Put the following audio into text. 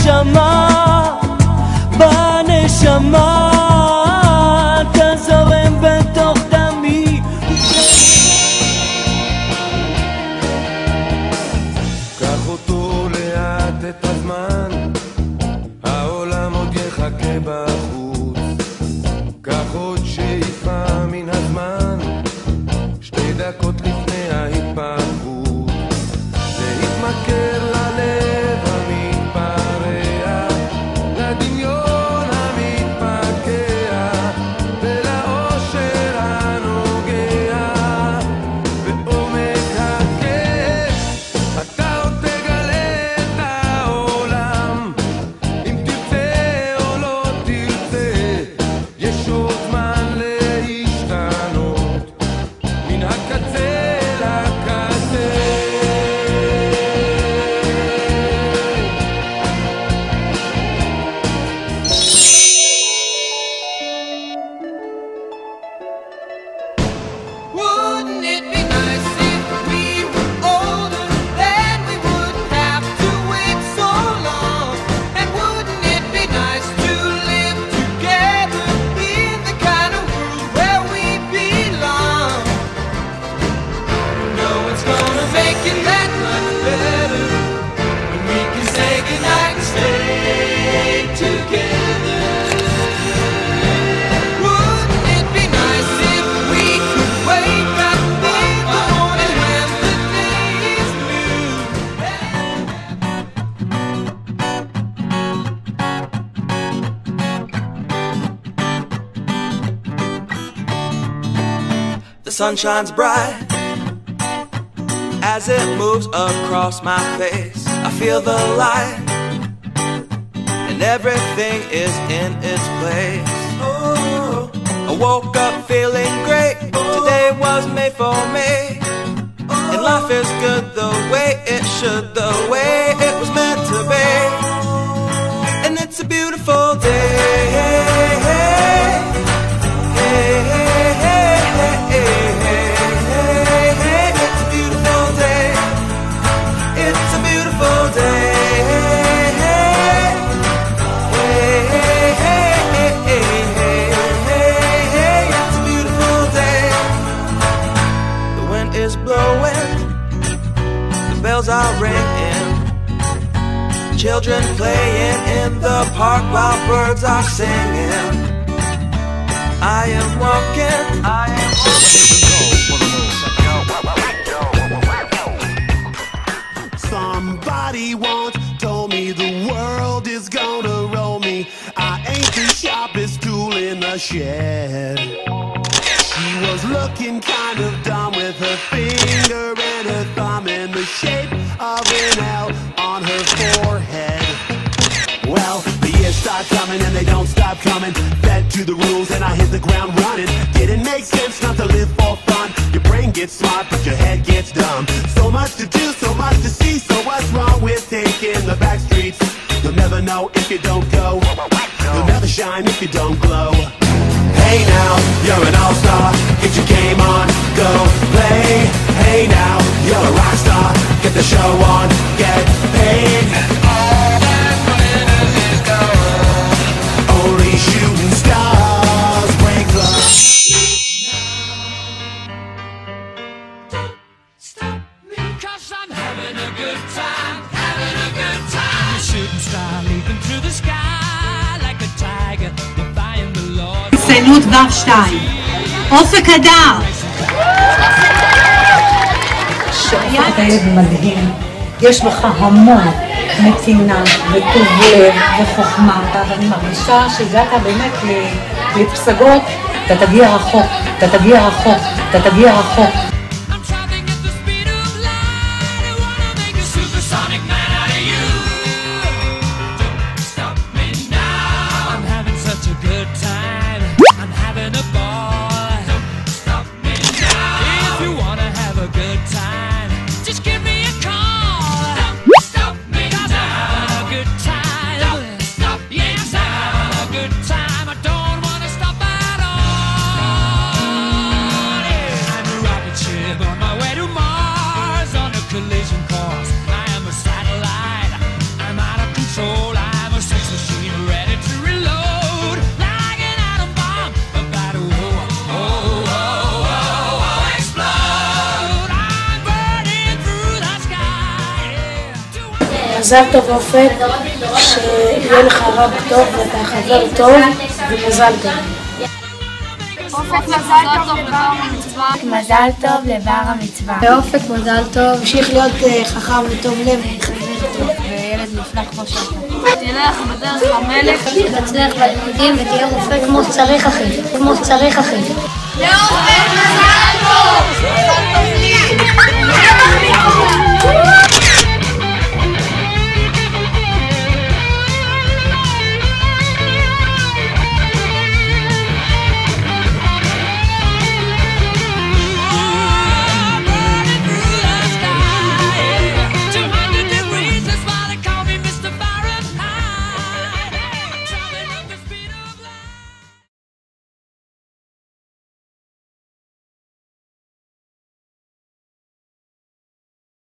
בנשמה, בנשמה אתה זורם בתוך דמי. קח אותו לאט את הזמן, העולם עוד יחכה בחוץ. קח עוד שאיפה מן הזמן, 2 דקות לפני ההתפרקות. להתמכר ללב המתפרע, לדמיון המתפקע, ולאושר הנוגע בעומק הכאב. אתה עוד תגלה את העולם, אם תרצה או לא תרצה. יש עוד זמן להשתנות מן הקצה לקצה. Wouldn't it be nice if we were older, then we wouldn't have to wait so long? And wouldn't it be nice to live together in the kind of world where we belong? No, it's gonna make it that much better when we can say goodnight and stay together. Wouldn't it be nice if we could wake up in the morning when the day is new? The sun shines bright as it moves across my face. I feel the light and everything is in its place. Oh, I woke up feeling great. Today was made for me, and life is good the way it should, the way it was meant to be. And it's a beautiful day. It's a beautiful day. It's a beautiful day. It's a beautiful day. The wind is blowing, the bells are ringing, children playing in the park while birds are singing. I am walking, I am Somebody once told me the world is gonna roll me. I ain't the sharpest tool in the shed. She was looking kind of dumb with her finger and her thumb in the shape of an L on her forehead. Well, the years start coming and they don't stop coming. Fed to the rules and I hit the ground running. Didn't make sense not to live for fun. Your brain gets smart but your head gets dumb. So much to do, so much to see. So what's wrong with taking the back streets? You'll never know if you don't go. You'll never shine if you don't glow. Hey now, you're an all-star. Get your game on, go play. Hey now, you're a rock star. Get the show on, get paid. All that glitters is gold. Only shooting stars break the... Stop me, 'cause I'm having a good time, having a good time. A shooting star leaping through the sky like a tiger, defying the laws. הצטיינות ו' 2 אופק הדר. אתה ילד מדהים, יש בך המון נתינה וטוב לב וחוכמה, ואני מרגישה שהגעת באמת לפסגות. אתה תגיע רחוק, אתה תגיע רחוק, אתה תגיע רחוק. I'm traveling at the speed of light. I wanna make a supersonic man out of you. Don't stop me now. I'm having such a good time. I'm having a ball. Don't stop me now. If you wanna have a good time, just give me a call. Don't stop me now. 'Cause I'm having a good time. Don't stop me now. Yes, I'm having a good time. I don't wanna stop at all. Yeah. I'm a rocket ship מזל טוב אופק, שיהיה לך רב טוב ואתה חבר טוב ומזל טוב. אופק מזל טוב לבר המצווה. מזל טוב לבר המצווה. ואופק מזל טוב, תמשיך להיות חכם וטוב לב וחבר טוב. וילד נפלא כמו שאתה. תלך בדרך המלך. תצליח בלימודים ותהיה רופא כמו שצריך אחי. כמו שצריך אחי. לאופק מזל טוב!